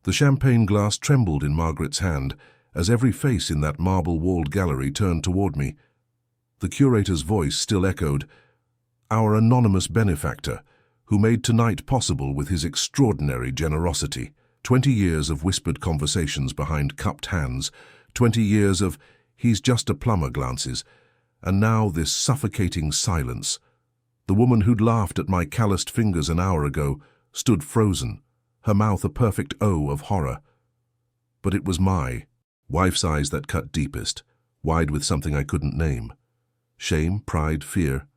The champagne glass trembled in Margaret's hand as every face in that marble-walled gallery turned toward me. The curator's voice still echoed, "Our anonymous benefactor, who made tonight possible with his extraordinary generosity. 20 years of whispered conversations behind cupped hands, 20 years of 'he's just a plumber' glances, and now this suffocating silence. The woman who'd laughed at my calloused fingers an hour ago stood frozen, her mouth a perfect O of horror. But it was my wife's eyes that cut deepest, wide with something I couldn't name. Shame, pride, fear.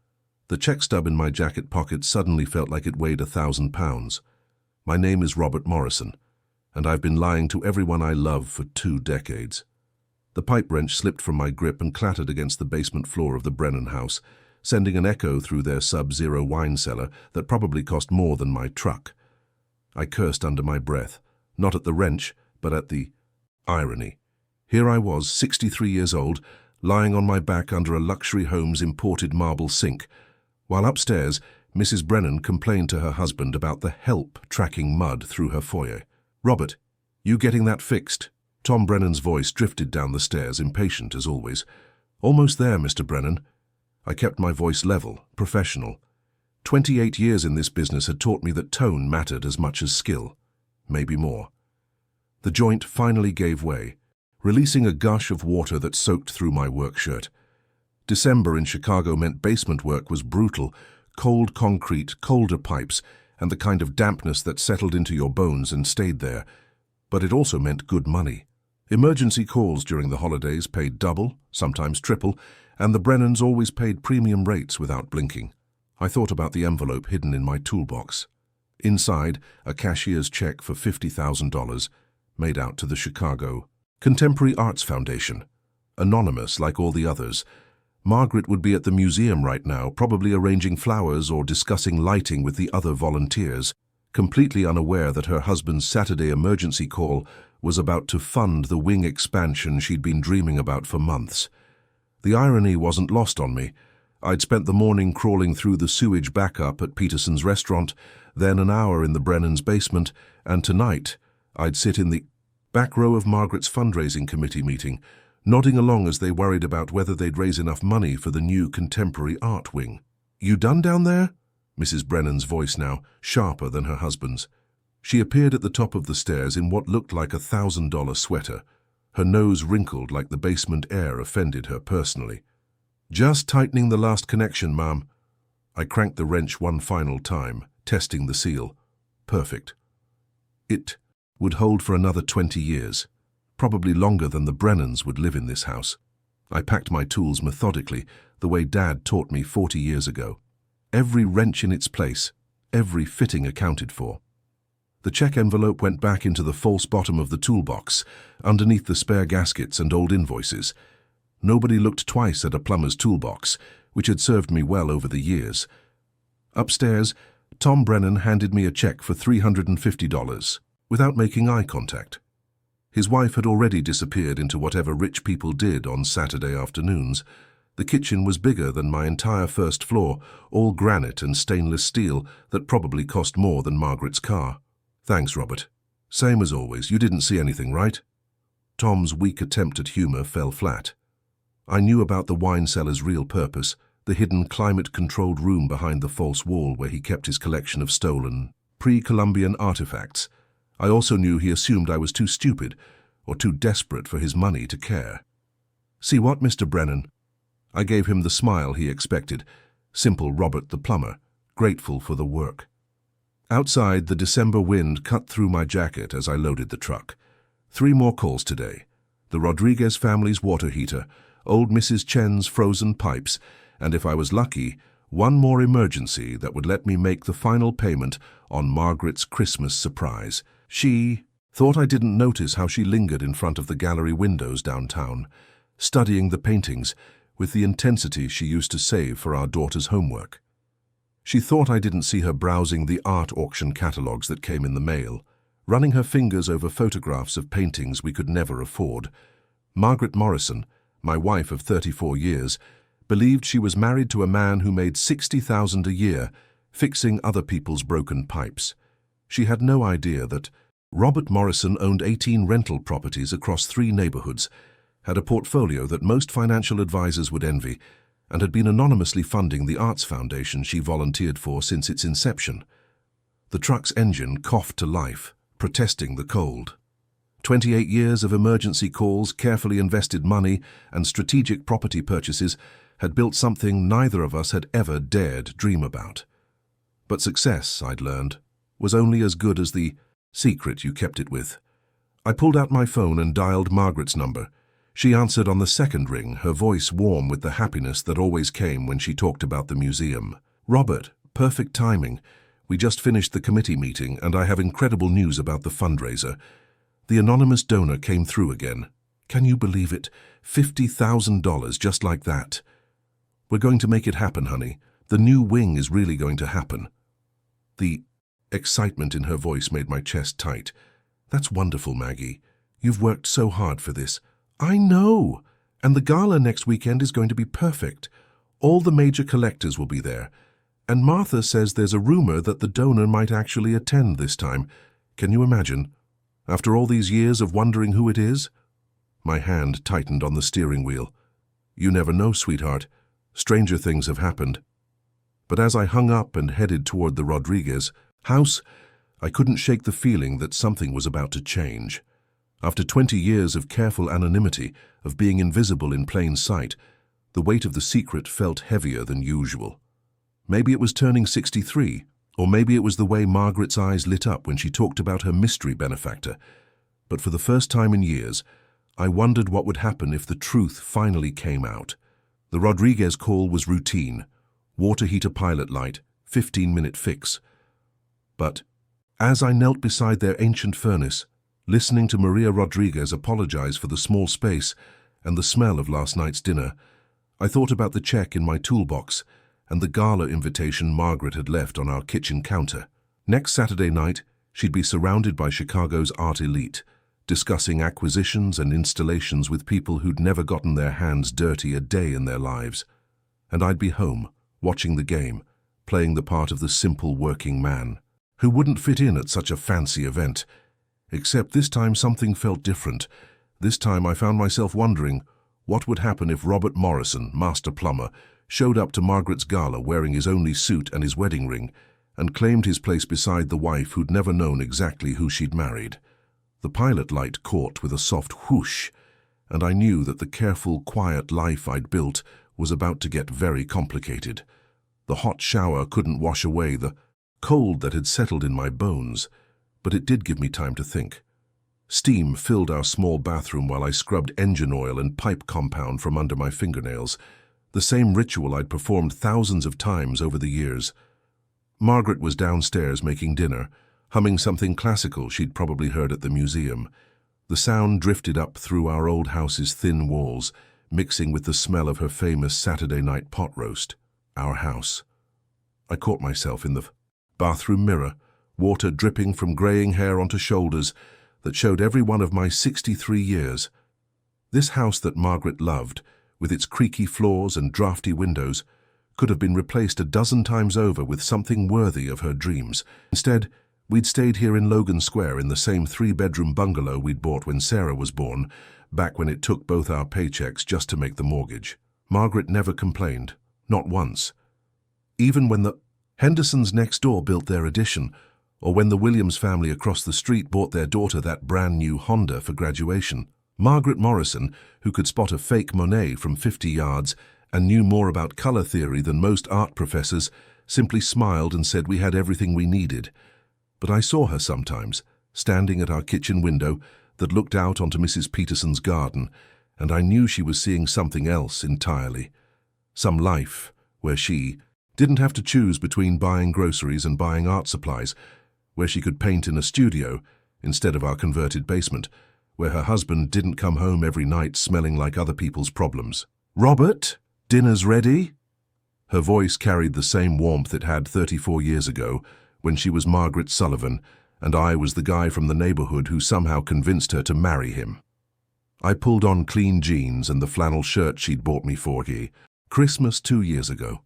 The check stub in my jacket pocket suddenly felt like it weighed 1,000 pounds. My name is Robert Morrison, and I've been lying to everyone I love for 2 decades. The pipe wrench slipped from my grip and clattered against the basement floor of the Brennan house, sending an echo through their sub-zero wine cellar that probably cost more than my truck. I cursed under my breath, not at the wrench, but at the irony. Here I was, 63 years old, lying on my back under a luxury home's imported marble sink, while upstairs, Mrs. Brennan complained to her husband about the help tracking mud through her foyer. "Robert, you getting that fixed?" Tom Brennan's voice drifted down the stairs, impatient as always. "Almost there, Mr. Brennan." I kept my voice level, professional. 28 years in this business had taught me that tone mattered as much as skill, maybe more. The joint finally gave way, releasing a gush of water that soaked through my work shirt. December in Chicago meant basement work was brutal, cold concrete, colder pipes, and the kind of dampness that settled into your bones and stayed there. But it also meant good money. Emergency calls during the holidays paid double, sometimes triple, and the Brennans always paid premium rates without blinking. I thought about the envelope hidden in my toolbox. Inside, a cashier's check for $50,000, made out to the Chicago Contemporary Arts Foundation. Anonymous like all the others. Margaret would be at the museum right now, probably arranging flowers or discussing lighting with the other volunteers, completely unaware that her husband's Saturday emergency call was about to fund the wing expansion she'd been dreaming about for months. The irony wasn't lost on me. I'd spent the morning crawling through the sewage backup at Peterson's restaurant, then an hour in the Brennan's basement, and tonight I'd sit in the back row of Margaret's fundraising committee meeting, nodding along as they worried about whether they'd raise enough money for the new contemporary art wing. "You done down there?" Mrs. Brennan's voice now, sharper than her husband's. She appeared at the top of the stairs in what looked like a $1,000 sweater. Her nose wrinkled like the basement air offended her personally. "Just tightening the last connection, ma'am." I cranked the wrench one final time, testing the seal. Perfect. It would hold for another 20 years. Probably longer than the Brennans would live in this house. I packed my tools methodically, the way Dad taught me 40 years ago. Every wrench in its place, every fitting accounted for. The check envelope went back into the false bottom of the toolbox, underneath the spare gaskets and old invoices. Nobody looked twice at a plumber's toolbox, which had served me well over the years. Upstairs, Tom Brennan handed me a check for $350, without making eye contact. His wife had already disappeared into whatever rich people did on Saturday afternoons. The kitchen was bigger than my entire first floor, all granite and stainless steel that probably cost more than Margaret's car. "Thanks, Robert. Same as always, you didn't see anything, right?" Tom's weak attempt at humor fell flat. I knew about the wine cellar's real purpose, the hidden climate-controlled room behind the false wall where he kept his collection of stolen, pre-Columbian artifacts. I also knew he assumed I was too stupid or too desperate for his money to care. "See what, Mr. Brennan?" I gave him the smile he expected, simple Robert the plumber, grateful for the work. Outside, the December wind cut through my jacket as I loaded the truck. 3 more calls today. The Rodriguez family's water heater, old Mrs. Chen's frozen pipes, and if I was lucky, 1 more emergency that would let me make the final payment on Margaret's Christmas surprise. She thought I didn't notice how she lingered in front of the gallery windows downtown, studying the paintings with the intensity she used to save for our daughter's homework. She thought I didn't see her browsing the art auction catalogues that came in the mail, running her fingers over photographs of paintings we could never afford. Margaret Morrison, my wife of 34 years, believed she was married to a man who made $60,000 a year fixing other people's broken pipes. She had no idea that Robert Morrison owned 18 rental properties across 3 neighborhoods, had a portfolio that most financial advisors would envy, and had been anonymously funding the arts foundation she volunteered for since its inception. The truck's engine coughed to life, protesting the cold. 28 years of emergency calls, carefully invested money, and strategic property purchases had built something neither of us had ever dared dream about. But success, I'd learned, was only as good as the secret you kept it with. I pulled out my phone and dialed Margaret's number. She answered on the second ring, her voice warm with the happiness that always came when she talked about the museum. "Robert, perfect timing. We just finished the committee meeting and I have incredible news about the fundraiser. The anonymous donor came through again. Can you believe it? $50,000 just like that. We're going to make it happen, honey. The new wing is really going to happen." The excitement in her voice made my chest tight. "That's wonderful, Maggie. You've worked so hard for this." "I know. And the gala next weekend is going to be perfect. All the major collectors will be there. And Martha says there's a rumor that the donor might actually attend this time. Can you imagine? After all these years of wondering who it is?" My hand tightened on the steering wheel. "You never know, sweetheart. Stranger things have happened." But as I hung up and headed toward the Rodriguez house, I couldn't shake the feeling that something was about to change. After 20 years of careful anonymity, of being invisible in plain sight, the weight of the secret felt heavier than usual. Maybe it was turning 63, or maybe it was the way Margaret's eyes lit up when she talked about her mystery benefactor. But for the first time in years, I wondered what would happen if the truth finally came out. The Rodriguez call was routine. Water heater pilot light, 15-minute fix. But as I knelt beside their ancient furnace, listening to Maria Rodriguez apologize for the small space and the smell of last night's dinner, I thought about the check in my toolbox and the gala invitation Margaret had left on our kitchen counter. Next Saturday night, she'd be surrounded by Chicago's art elite, discussing acquisitions and installations with people who'd never gotten their hands dirty a day in their lives. And I'd be home, watching the game, playing the part of the simple working man, who wouldn't fit in at such a fancy event. Except this time something felt different. This time I found myself wondering what would happen if Robert Morrison, master plumber, showed up to Margaret's gala wearing his only suit and his wedding ring, and claimed his place beside the wife who'd never known exactly who she'd married. The pilot light caught with a soft whoosh, and I knew that the careful, quiet life I'd built was about to get very complicated. The hot shower couldn't wash away the cold that had settled in my bones, but it did give me time to think. Steam filled our small bathroom while I scrubbed engine oil and pipe compound from under my fingernails, the same ritual I'd performed thousands of times over the years. Margaret was downstairs making dinner, humming something classical she'd probably heard at the museum. The sound drifted up through our old house's thin walls, mixing with the smell of her famous Saturday night pot roast. Our house. I caught myself in the bathroom mirror, water dripping from graying hair onto shoulders that showed every one of my 63 years. This house that Margaret loved, with its creaky floors and drafty windows, could have been replaced a dozen times over with something worthy of her dreams. Instead, we'd stayed here in Logan Square in the same 3-bedroom bungalow we'd bought when Sarah was born, back when it took both our paychecks just to make the mortgage. Margaret never complained, not once. Even when the Hendersons next door built their addition, or when the Williams family across the street bought their daughter that brand new Honda for graduation, Margaret Morrison, who could spot a fake Monet from 50 yards and knew more about color theory than most art professors, simply smiled and said we had everything we needed. But I saw her sometimes, standing at our kitchen window that looked out onto Mrs. Peterson's garden, and I knew she was seeing something else entirely. Some life where she didn't have to choose between buying groceries and buying art supplies, where she could paint in a studio instead of our converted basement, where her husband didn't come home every night smelling like other people's problems. "Robert, dinner's ready?" Her voice carried the same warmth it had 34 years ago when she was Margaret Sullivan and I was the guy from the neighborhood who somehow convinced her to marry him. I pulled on clean jeans and the flannel shirt she'd bought me for Christmas 2 years ago.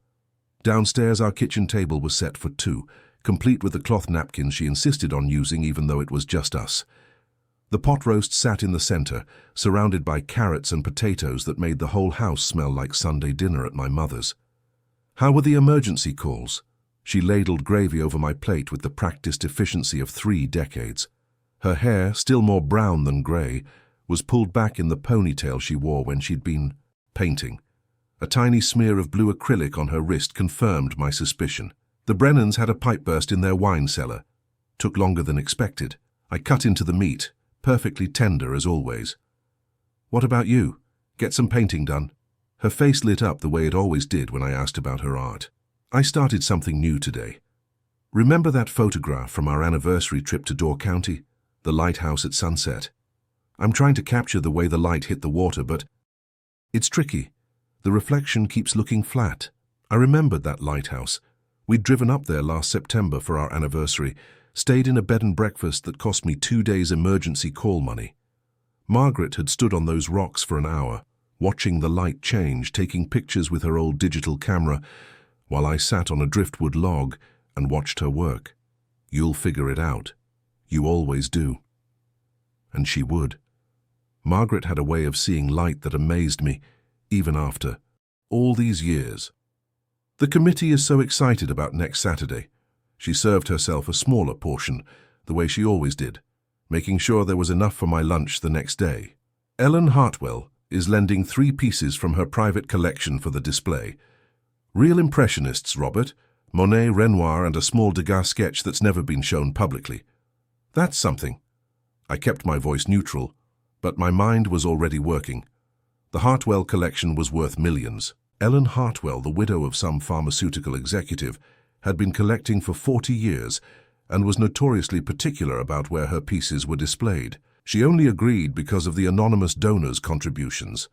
Downstairs, our kitchen table was set for 2, complete with the cloth napkins she insisted on using even though it was just us. The pot roast sat in the center, surrounded by carrots and potatoes that made the whole house smell like Sunday dinner at my mother's. How were the emergency calls? She ladled gravy over my plate with the practiced efficiency of 3 decades. Her hair, still more brown than grey, was pulled back in the ponytail she wore when she'd been painting. A tiny smear of blue acrylic on her wrist confirmed my suspicion. The Brennans had a pipe burst in their wine cellar. Took longer than expected. I cut into the meat, perfectly tender as always. What about you? Get some painting done? Her face lit up the way it always did when I asked about her art. I started something new today. Remember that photograph from our anniversary trip to Door County? The lighthouse at sunset. I'm trying to capture the way the light hit the water, but it's tricky. The reflection keeps looking flat. I remembered that lighthouse. We'd driven up there last September for our anniversary, stayed in a bed and breakfast that cost me 2 days emergency call money. Margaret had stood on those rocks for an hour, watching the light change, taking pictures with her old digital camera, while I sat on a driftwood log and watched her work. You'll figure it out. You always do. And she would. Margaret had a way of seeing light that amazed me, even after all these years. The committee is so excited about next Saturday. She served herself a smaller portion, the way she always did, making sure there was enough for my lunch the next day. Ellen Hartwell is lending 3 pieces from her private collection for the display. Real impressionists, Robert, Monet, Renoir, and a small Degas sketch that's never been shown publicly. That's something. I kept my voice neutral, but my mind was already working. The Hartwell collection was worth millions. Ellen Hartwell, the widow of some pharmaceutical executive, had been collecting for 40 years and was notoriously particular about where her pieces were displayed. She only agreed because of the anonymous donors' contributions.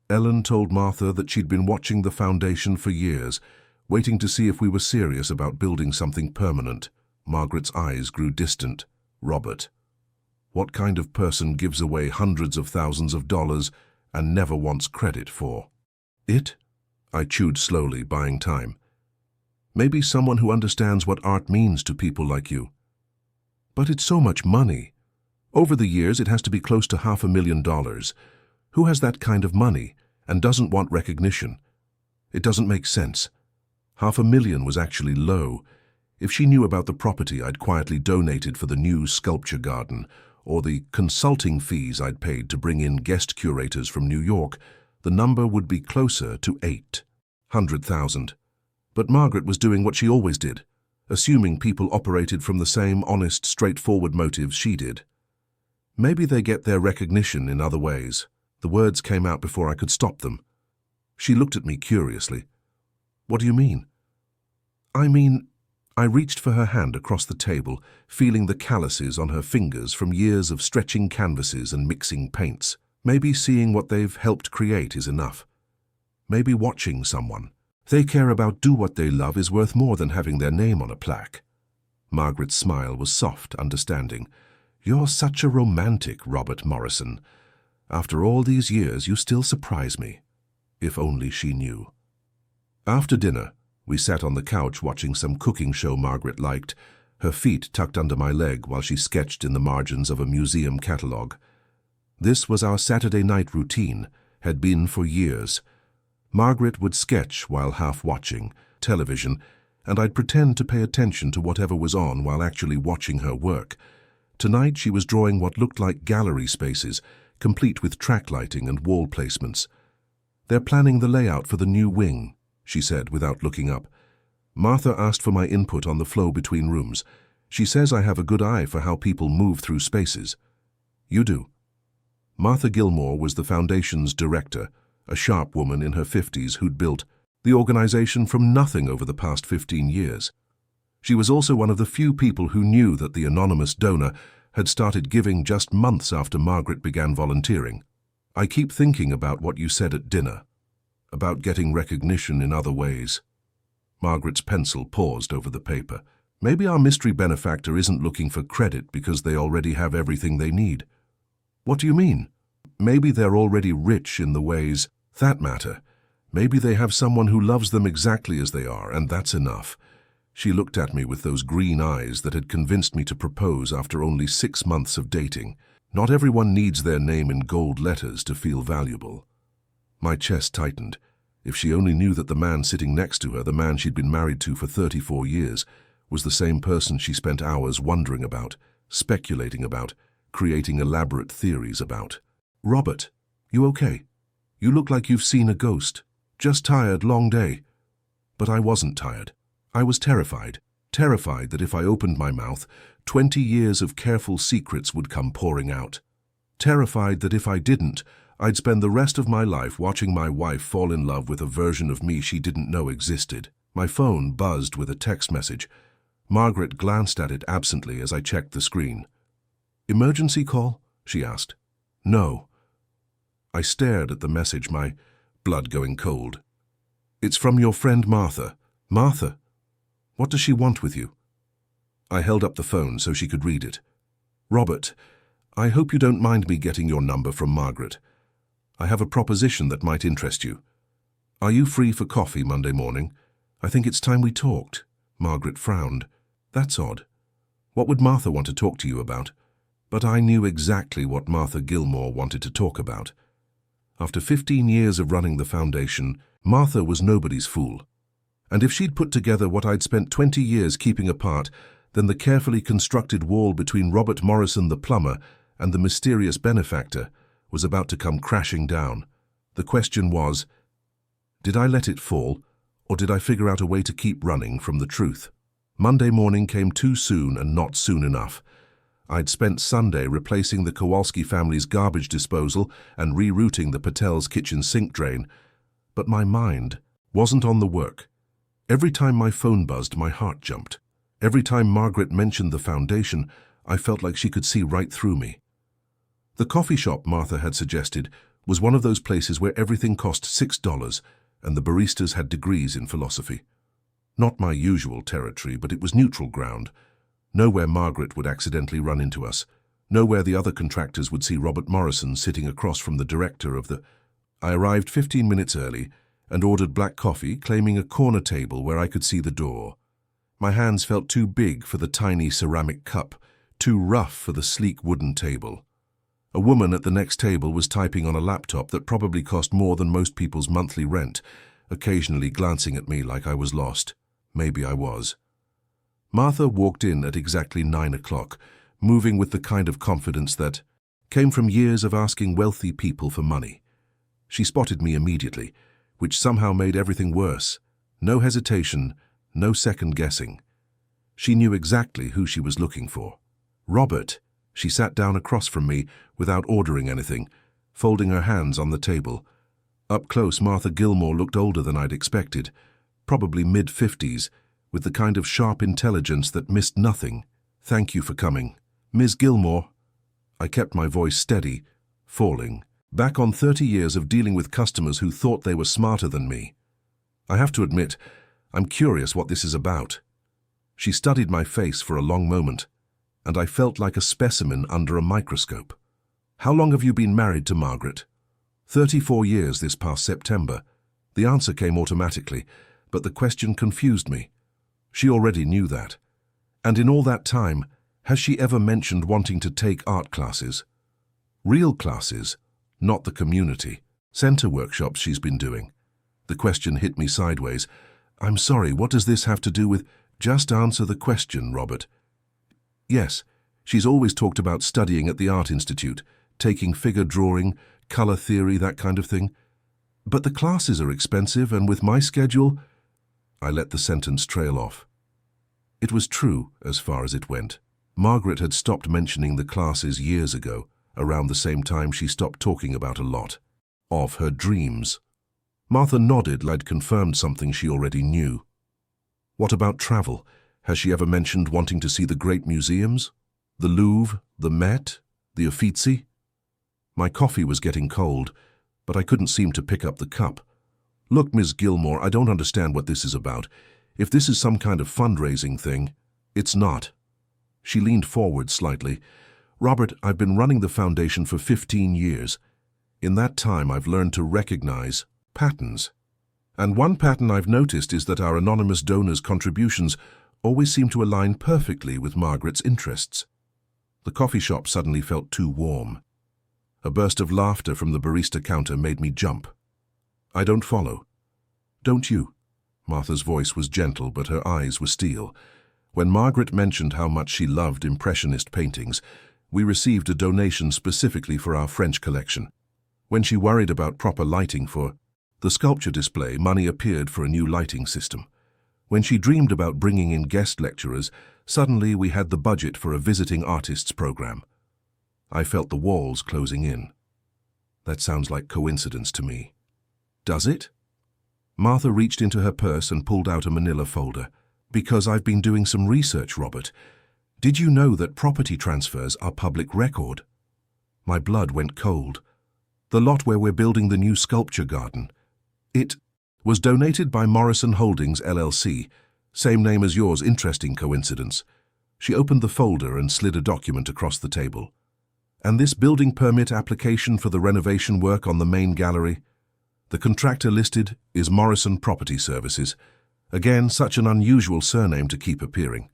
Ellen told Martha that she'd been watching the foundation for years, waiting to see if we were serious about building something permanent. Margaret's eyes grew distant. Robert. What kind of person gives away hundreds of thousands of dollars and never wants credit for it? I chewed slowly, buying time. Maybe someone who understands what art means to people like you. But it's so much money. Over the years, it has to be close to $500,000. Who has that kind of money and doesn't want recognition? It doesn't make sense. $500,000 was actually low. If she knew about the property I'd quietly donated for the new sculpture garden, or the consulting fees I'd paid to bring in guest curators from New York, the number would be closer to $800,000. But Margaret was doing what she always did, assuming people operated from the same honest, straightforward motives she did. Maybe they get their recognition in other ways. The words came out before I could stop them. She looked at me curiously. What do you mean? I reached for her hand across the table, feeling the calluses on her fingers from years of stretching canvases and mixing paints. Maybe seeing what they've helped create is enough. Maybe watching someone they care about do what they love is worth more than having their name on a plaque. Margaret's smile was soft, understanding. You're such a romantic, Robert Morrison. After all these years, you still surprise me. If only she knew. After dinner, we sat on the couch watching some cooking show Margaret liked, her feet tucked under my leg while she sketched in the margins of a museum catalogue. This was our Saturday night routine, had been for years. Margaret would sketch while half watching television, and I'd pretend to pay attention to whatever was on while actually watching her work. Tonight she was drawing what looked like gallery spaces, complete with track lighting and wall placements. They're planning the layout for the new wing, she said without looking up. Martha asked for my input on the flow between rooms. She says I have a good eye for how people move through spaces. You do. Martha Gilmore was the foundation's director, a sharp woman in her 50s who'd built the organization from nothing over the past 15 years. She was also one of the few people who knew that the anonymous donor had started giving just months after Margaret began volunteering. I keep thinking about what you said at dinner, about getting recognition in other ways. Margaret's pencil paused over the paper. Maybe our mystery benefactor isn't looking for credit because they already have everything they need. What do you mean? Maybe they're already rich in the ways that matter. Maybe they have someone who loves them exactly as they are, and that's enough. She looked at me with those green eyes that had convinced me to propose after only 6 months of dating. Not everyone needs their name in gold letters to feel valuable. My chest tightened. If she only knew that the man sitting next to her, the man she'd been married to for 34 years, was the same person she spent hours wondering about, speculating about, creating elaborate theories about. "Robert, you okay? You look like you've seen a ghost. Just tired, long day." But I wasn't tired. I was terrified. Terrified that if I opened my mouth, 20 years of careful secrets would come pouring out. Terrified that if I didn't, I'd spend the rest of my life watching my wife fall in love with a version of me she didn't know existed. My phone buzzed with a text message. Margaret glanced at it absently as I checked the screen. "Emergency call?" she asked. "No." I stared at the message, my blood going cold. "It's from your friend Martha." "Martha? What does she want with you?" I held up the phone so she could read it. "Robert, I hope you don't mind me getting your number from Margaret. I have a proposition that might interest you. Are you free for coffee Monday morning? I think it's time we talked." Margaret frowned. "That's odd. What would Martha want to talk to you about?" But I knew exactly what Martha Gilmore wanted to talk about. After 15 years of running the foundation, Martha was nobody's fool. And if she'd put together what I'd spent 20 years keeping apart, then the carefully constructed wall between Robert Morrison the plumber and the mysterious benefactor was about to come crashing down. The question was, did I let it fall, or did I figure out a way to keep running from the truth? Monday morning came too soon and not soon enough. I'd spent Sunday replacing the Kowalski family's garbage disposal and rerouting the Patel's kitchen sink drain, but my mind wasn't on the work. Every time my phone buzzed, my heart jumped. Every time Margaret mentioned the foundation, I felt like she could see right through me. The coffee shop Martha had suggested was one of those places where everything cost $6 and the baristas had degrees in philosophy. Not my usual territory, but it was neutral ground. Nowhere Margaret would accidentally run into us. Nowhere the other contractors would see Robert Morrison sitting across from the director of the... I arrived 15 minutes early and ordered black coffee, claiming a corner table where I could see the door. My hands felt too big for the tiny ceramic cup, too rough for the sleek wooden table. A woman at the next table was typing on a laptop that probably cost more than most people's monthly rent, occasionally glancing at me like I was lost. Maybe I was. Martha walked in at exactly 9 o'clock, moving with the kind of confidence that came from years of asking wealthy people for money. She spotted me immediately, which somehow made everything worse. No hesitation, no second guessing. She knew exactly who she was looking for. "Robert." She sat down across from me without ordering anything, folding her hands on the table. Up close, Martha Gilmore looked older than I'd expected, probably mid-50s, with the kind of sharp intelligence that missed nothing. "Thank you for coming." "Ms. Gilmore." I kept my voice steady, falling, back on 30 years of dealing with customers who thought they were smarter than me. "I have to admit, I'm curious what this is about." She studied my face for a long moment, and I felt like a specimen under a microscope. "How long have you been married to Margaret?" 34 years this past September. The answer came automatically, but the question confused me. She already knew that. And in all that time, has she ever mentioned wanting to take art classes? Real classes, not the community center workshops she's been doing. The question hit me sideways. "I'm sorry, what does this have to do with..." "Just answer the question, Robert." "Yes, she's always talked about studying at the Art Institute, taking figure drawing, color theory, that kind of thing. But the classes are expensive, and with my schedule..." I let the sentence trail off. It was true as far as it went. Margaret had stopped mentioning the classes years ago, around the same time she stopped talking about a lot of her dreams. Martha nodded like I'd confirmed something she already knew. "What about travel? Has she ever mentioned wanting to see the great museums? The Louvre, the Met, the Uffizi?" My coffee was getting cold, but I couldn't seem to pick up the cup. "Look, Ms. Gilmore, I don't understand what this is about. If this is some kind of fundraising thing..." "It's not." She leaned forward slightly. "Robert, I've been running the foundation for 15 years. In that time, I've learned to recognize patterns. And one pattern I've noticed is that our anonymous donors' contributions always seemed to align perfectly with Margaret's interests. The coffee shop suddenly felt too warm. A burst of laughter from the barista counter made me jump. "I don't follow." "Don't you?" Martha's voice was gentle, but her eyes were steel. When Margaret mentioned how much she loved Impressionist paintings, we received a donation specifically for our French collection. When she worried about proper lighting for the sculpture display, money appeared for a new lighting system. When she dreamed about bringing in guest lecturers, suddenly we had the budget for a visiting artists program. I felt the walls closing in. That sounds like coincidence to me. Does it? Martha reached into her purse and pulled out a manila folder. "Because I've been doing some research, Robert. Did you know that property transfers are public record?" My blood went cold. "The lot where we're building the new sculpture garden. It was donated by Morrison Holdings, LLC. Same name as yours, interesting coincidence." She opened the folder and slid a document across the table. "And this building permit application for the renovation work on the main gallery? The contractor listed is Morrison Property Services. Again, such an unusual surname to keep appearing."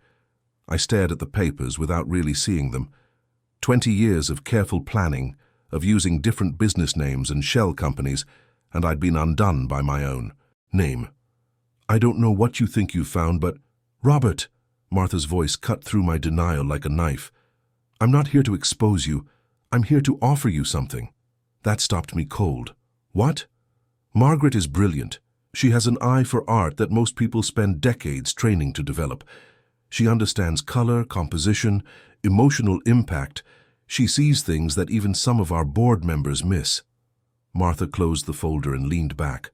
I stared at the papers without really seeing them. 20 years of careful planning, of using different business names and shell companies, and I'd been undone by my own name. "I don't know what you think you found, but—" "Robert!" Martha's voice cut through my denial like a knife. "I'm not here to expose you. I'm here to offer you something." That stopped me cold. "What?" "Margaret is brilliant. She has an eye for art that most people spend decades training to develop. She understands color, composition, emotional impact. She sees things that even some of our board members miss." Martha closed the folder and leaned back.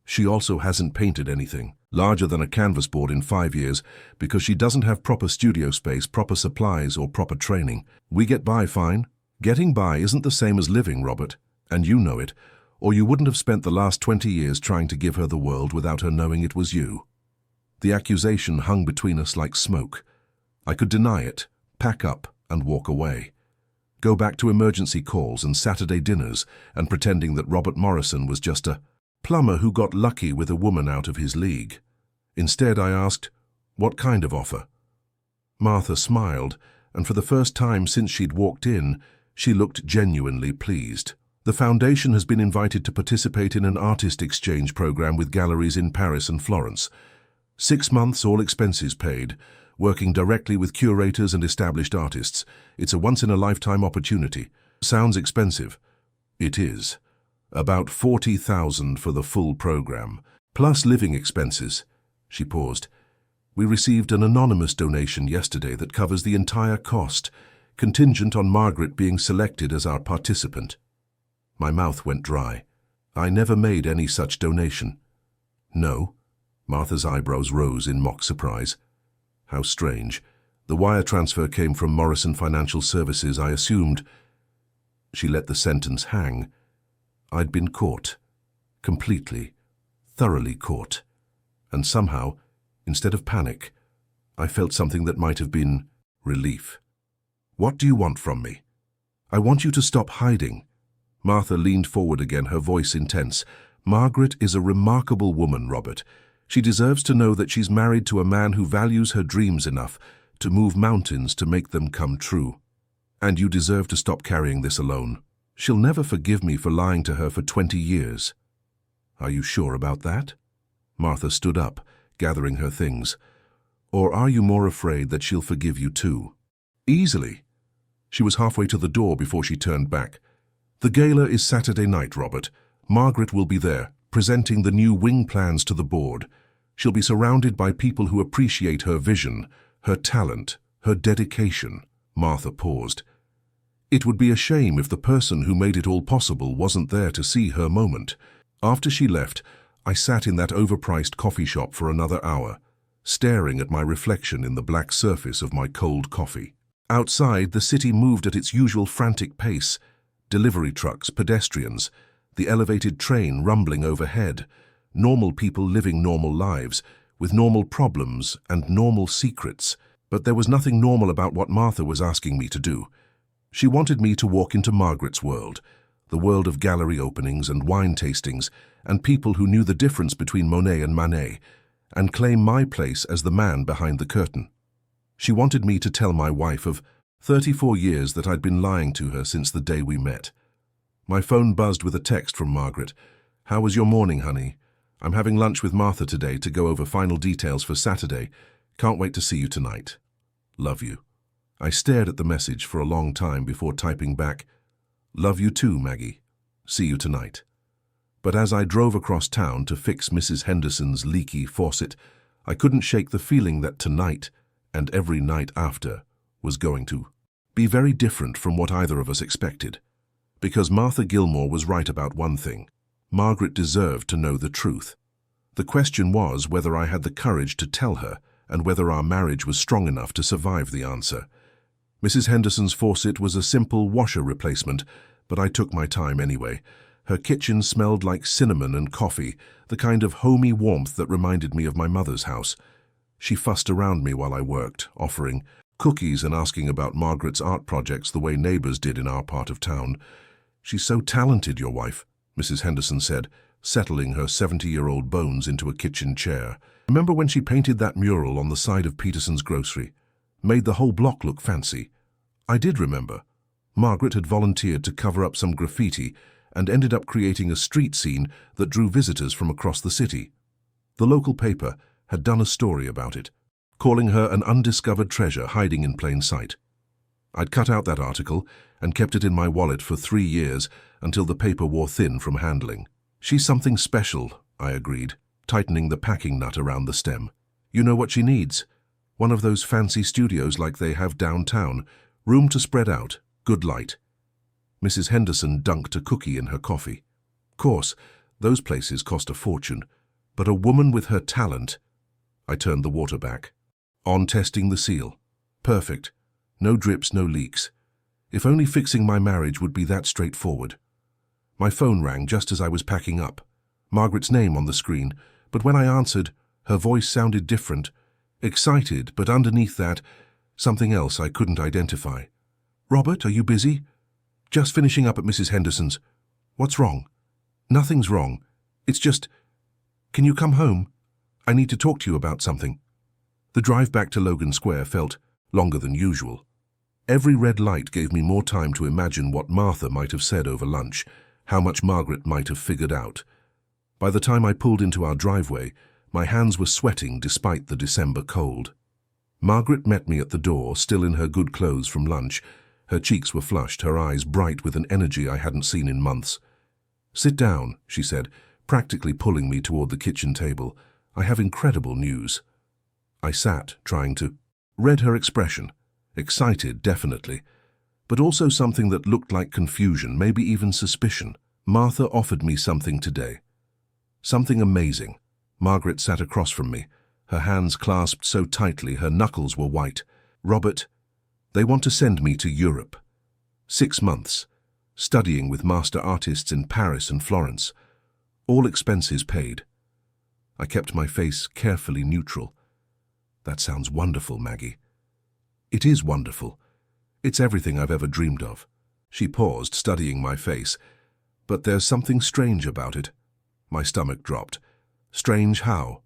"She also hasn't painted anything larger than a canvas board in 5 years because she doesn't have proper studio space, proper supplies, or proper training. We get by fine. Getting by isn't the same as living, Robert, and you know it, or you wouldn't have spent the last 20 years trying to give her the world without her knowing it was you." The accusation hung between us like smoke. I could deny it, pack up, and walk away. Go back to emergency calls and Saturday dinners and pretending that Robert Morrison was just a plumber who got lucky with a woman out of his league. Instead, I asked, "What kind of offer?" Martha smiled, and for the first time since she'd walked in, she looked genuinely pleased. "The foundation has been invited to participate in an artist exchange program with galleries in Paris and Florence. 6 months, all expenses paid, working directly with curators and established artists. It's a once-in-a-lifetime opportunity. Sounds expensive." "It is. About 40,000 for the full program, plus living expenses." She paused. "We received an anonymous donation yesterday that covers the entire cost, contingent on Margaret being selected as our participant." My mouth went dry. "I never made any such donation." "No?" Martha's eyebrows rose in mock surprise. "How strange. The wire transfer came from Morrison Financial Services, I assumed." She let the sentence hang. I'd been caught. Completely, thoroughly caught. And somehow, instead of panic, I felt something that might have been relief. "What do you want from me?" "I want you to stop hiding." Martha leaned forward again, her voice intense. "Margaret is a remarkable woman, Robert. She deserves to know that she's married to a man who values her dreams enough to move mountains to make them come true. And you deserve to stop carrying this alone. She'll never forgive me for lying to her for 20 years. "Are you sure about that?" Martha stood up, gathering her things. "Or are you more afraid that she'll forgive you too?" "Easily." She was halfway to the door before she turned back. "The gala is Saturday night, Robert. Margaret will be there, presenting the new wing plans to the board. She'll be surrounded by people who appreciate her vision, her talent, her dedication." Martha paused. "It would be a shame if the person who made it all possible wasn't there to see her moment." After she left, I sat in that overpriced coffee shop for another hour, staring at my reflection in the black surface of my cold coffee. Outside, the city moved at its usual frantic pace. Delivery trucks, pedestrians, the elevated train rumbling overhead, normal people living normal lives, with normal problems and normal secrets. But there was nothing normal about what Martha was asking me to do. She wanted me to walk into Margaret's world, the world of gallery openings and wine tastings, and people who knew the difference between Monet and Manet, and claim my place as the man behind the curtain. She wanted me to tell my wife of 34 years that I'd been lying to her since the day we met. My phone buzzed with a text from Margaret. "How was your morning, honey? I'm having lunch with Martha today to go over final details for Saturday. Can't wait to see you tonight. Love you." I stared at the message for a long time before typing back, "Love you too, Maggie. See you tonight." But as I drove across town to fix Mrs. Henderson's leaky faucet, I couldn't shake the feeling that tonight, and every night after, was going to be very different from what either of us expected. Because Martha Gilmore was right about one thing. Margaret deserved to know the truth. The question was whether I had the courage to tell her, and whether our marriage was strong enough to survive the answer. Mrs. Henderson's faucet was a simple washer replacement, but I took my time anyway. Her kitchen smelled like cinnamon and coffee, the kind of homey warmth that reminded me of my mother's house. She fussed around me while I worked, offering cookies and asking about Margaret's art projects the way neighbors did in our part of town. "She's so talented, your wife," Mrs. Henderson said, settling her 70-year-old bones into a kitchen chair. "Remember when she painted that mural on the side of Peterson's grocery? Made the whole block look fancy." I did remember. Margaret had volunteered to cover up some graffiti and ended up creating a street scene that drew visitors from across the city. The local paper had done a story about it, calling her an undiscovered treasure hiding in plain sight. I'd cut out that article and kept it in my wallet for 3 years until the paper wore thin from handling. "She's something special," I agreed, tightening the packing nut around the stem. "You know what she needs? One of those fancy studios like they have downtown. Room to spread out, good light." Mrs. Henderson dunked a cookie in her coffee. "Course, those places cost a fortune, but a woman with her talent—" I turned the water back. "On testing the seal. Perfect. No drips, no leaks. If only fixing my marriage would be that straightforward." My phone rang just as I was packing up. Margaret's name on the screen, but when I answered, her voice sounded different. Excited, but underneath that, something else I couldn't identify. "Robert, are you busy?" "Just finishing up at Mrs. Henderson's." "What's wrong?" "Nothing's wrong. It's just... Can you come home? I need to talk to you about something." The drive back to Logan Square felt longer than usual. Every red light gave me more time to imagine what Martha might have said over lunch, how much Margaret might have figured out. By the time I pulled into our driveway, my hands were sweating despite the December cold. Margaret met me at the door, still in her good clothes from lunch. Her cheeks were flushed, her eyes bright with an energy I hadn't seen in months. "Sit down," she said, practically pulling me toward the kitchen table. "I have incredible news." I sat, trying to read her expression. Excited, definitely, but also something that looked like confusion, maybe even suspicion. "Martha offered me something today. Something amazing." Margaret sat across from me, her hands clasped so tightly her knuckles were white. "Robert, they want to send me to Europe. 6 months, studying with master artists in Paris and Florence. All expenses paid." I kept my face carefully neutral. "That sounds wonderful, Maggie." "It is wonderful. It's everything I've ever dreamed of." She paused, studying my face. "But there's something strange about it." My stomach dropped. "Strange how?"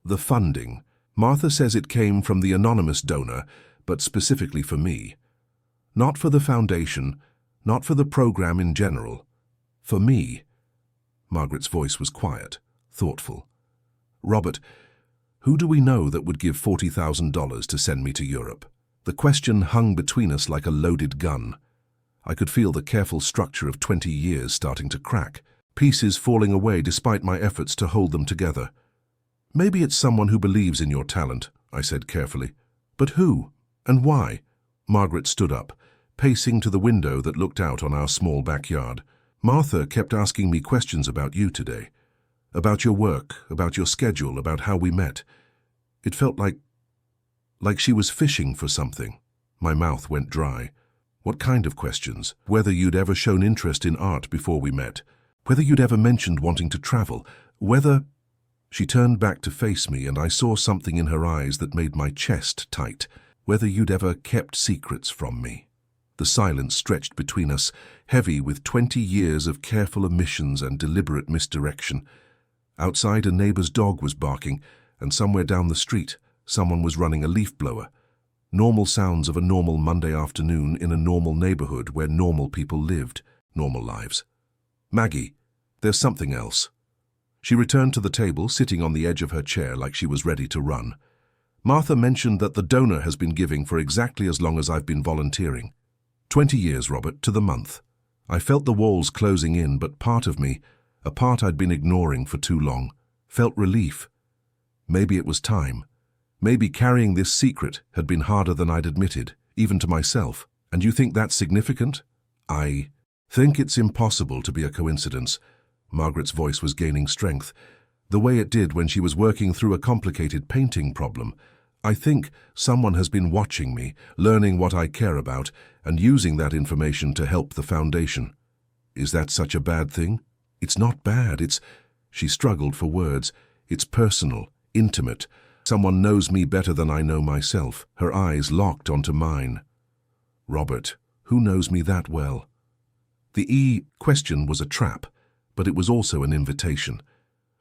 "The funding. Martha says it came from the anonymous donor, but specifically for me. Not for the foundation, not for the program in general. For me." Margaret's voice was quiet, thoughtful. "Robert, who do we know that would give $40,000 to send me to Europe?" The question hung between us like a loaded gun. I could feel the careful structure of 20 years starting to crack, pieces falling away despite my efforts to hold them together. "Maybe it's someone who believes in your talent," I said carefully. "But who? And why?" Margaret stood up, pacing to the window that looked out on our small backyard. "Martha kept asking me questions about you today. About your work, about your schedule, about how we met. It felt like she was fishing for something." My mouth went dry. "What kind of questions? Whether you'd ever shown interest in art before we met. Whether you'd ever mentioned wanting to travel. Whether—" She turned back to face me, and I saw something in her eyes that made my chest tight. "Whether you'd ever kept secrets from me." The silence stretched between us, heavy with 20 years of careful omissions and deliberate misdirection. Outside, a neighbor's dog was barking, and somewhere down the street, someone was running a leaf blower. Normal sounds of a normal Monday afternoon in a normal neighborhood where normal people lived normal lives. Maggie, there's something else. She returned to the table, sitting on the edge of her chair like she was ready to run. Martha mentioned that the donor has been giving for exactly as long as I've been volunteering. 20 years, Robert, to the month. I felt the walls closing in, but part of me, a part I'd been ignoring for too long, felt relief. Maybe it was time. Maybe carrying this secret had been harder than I'd admitted, even to myself. And you think that's significant? I think it's impossible to be a coincidence. Margaret's voice was gaining strength, the way it did when she was working through a complicated painting problem. I think someone has been watching me, learning what I care about, and using that information to help the foundation. Is that such a bad thing? It's not bad, it's... She struggled for words. It's personal, intimate. Someone knows me better than I know myself. Her eyes locked onto mine. Robert, who knows me that well? The question was a trap, but it was also an invitation.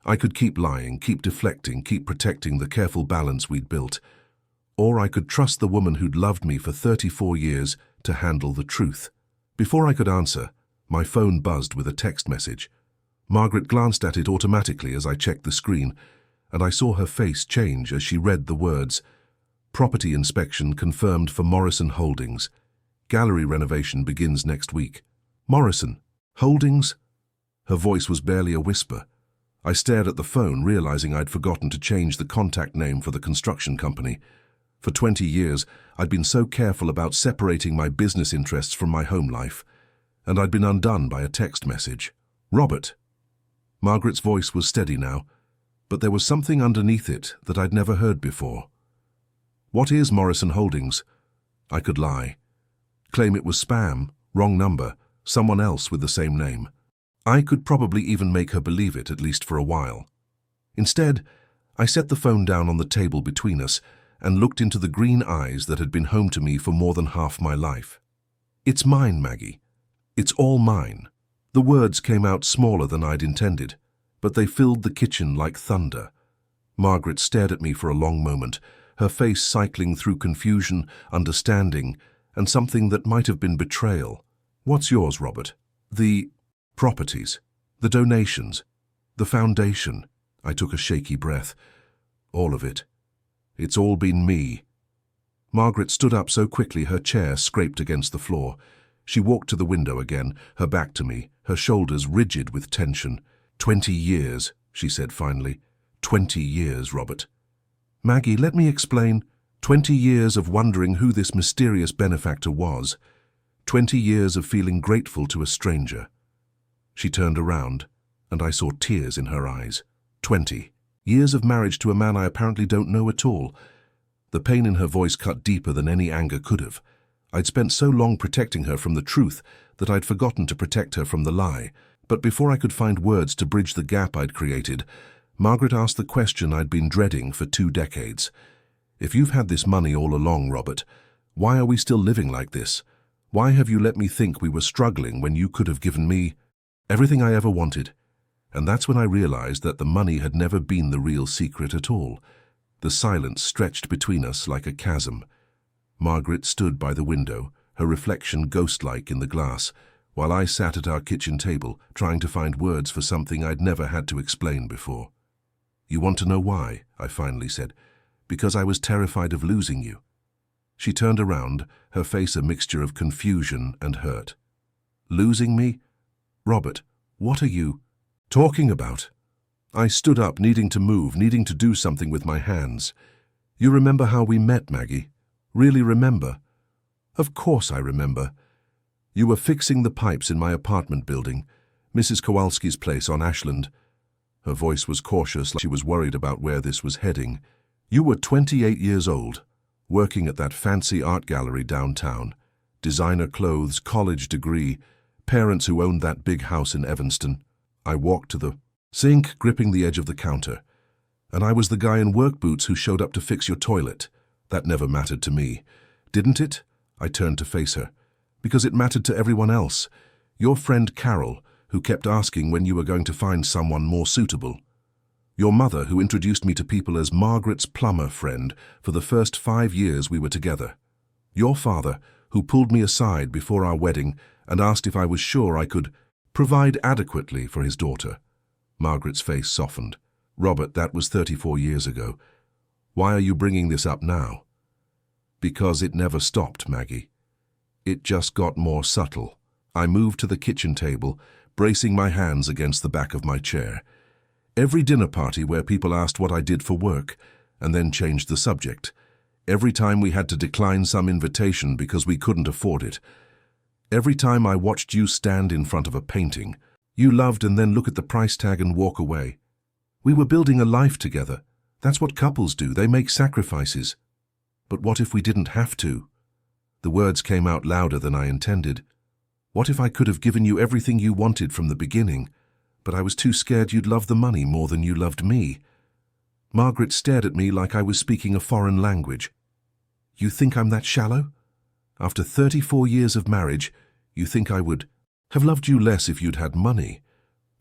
I could keep lying, keep deflecting, keep protecting the careful balance we'd built. Or I could trust the woman who'd loved me for 34 years to handle the truth. Before I could answer, my phone buzzed with a text message. Margaret glanced at it automatically as I checked the screen, and I saw her face change as she read the words. Property inspection confirmed for Morrison Holdings. Gallery renovation begins next week. Morrison Holdings? Her voice was barely a whisper. I stared at the phone, realizing I'd forgotten to change the contact name for the construction company. For 20 years, I'd been so careful about separating my business interests from my home life, and I'd been undone by a text message. Robert. Margaret's voice was steady now, but there was something underneath it that I'd never heard before. What is Morrison Holdings? I could lie. Claim it was spam, wrong number, someone else with the same name. I could probably even make her believe it, at least for a while. Instead, I set the phone down on the table between us and looked into the green eyes that had been home to me for more than half my life. It's mine, Maggie. It's all mine. The words came out smaller than I'd intended, but they filled the kitchen like thunder. Margaret stared at me for a long moment, her face cycling through confusion, understanding, and something that might have been betrayal. What's yours, Robert? The properties, the donations, the foundation. I took a shaky breath. All of it. It's all been me. Margaret stood up so quickly her chair scraped against the floor. She walked to the window again, her back to me, her shoulders rigid with tension. 20 years, she said finally. 20 years, Robert. Maggie, let me explain. 20 years of wondering who this mysterious benefactor was. 20 years of feeling grateful to a stranger. She turned around, and I saw tears in her eyes. 20 years of marriage to a man I apparently don't know at all. The pain in her voice cut deeper than any anger could have. I'd spent so long protecting her from the truth that I'd forgotten to protect her from the lie. But before I could find words to bridge the gap I'd created, Margaret asked the question I'd been dreading for 2 decades. If you've had this money all along, Robert, why are we still living like this? Why have you let me think we were struggling when you could have given me everything I ever wanted? And that's when I realized that the money had never been the real secret at all. The silence stretched between us like a chasm. Margaret stood by the window, her reflection ghost-like in the glass, while I sat at our kitchen table, trying to find words for something I'd never had to explain before. You want to know why? I finally said. Because I was terrified of losing you. She turned around, her face a mixture of confusion and hurt. Losing me? Robert, what are you talking about? I stood up, needing to move, needing to do something with my hands. You remember how we met, Maggie? Really remember? Of course I remember. You were fixing the pipes in my apartment building, Mrs. Kowalski's place on Ashland. Her voice was cautious, like she was worried about where this was heading. You were 28 years old, working at that fancy art gallery downtown. Designer clothes, college degree, parents who owned that big house in Evanston. I walked to the sink, gripping the edge of the counter. And I was the guy in work boots who showed up to fix your toilet. That never mattered to me. Didn't it? I turned to face her. Because it mattered to everyone else. Your friend Carol, who kept asking when you were going to find someone more suitable. Your mother, who introduced me to people as Margaret's plumber friend for the first 5 years we were together. Your father, who pulled me aside before our wedding and asked if I was sure I could provide adequately for his daughter. Margaret's face softened. Robert, that was 34 years ago. Why are you bringing this up now? Because it never stopped, Maggie. It just got more subtle. I moved to the kitchen table, bracing my hands against the back of my chair. Every dinner party where people asked what I did for work, and then changed the subject. Every time we had to decline some invitation because we couldn't afford it. Every time I watched you stand in front of a painting, you loved and then look at the price tag and walk away. We were building a life together. That's what couples do. They make sacrifices. But what if we didn't have to? The words came out louder than I intended. What if I could have given you everything you wanted from the beginning, but I was too scared you'd love the money more than you loved me? Margaret stared at me like I was speaking a foreign language. You think I'm that shallow? After 34 years of marriage, you think I would have loved you less if you'd had money?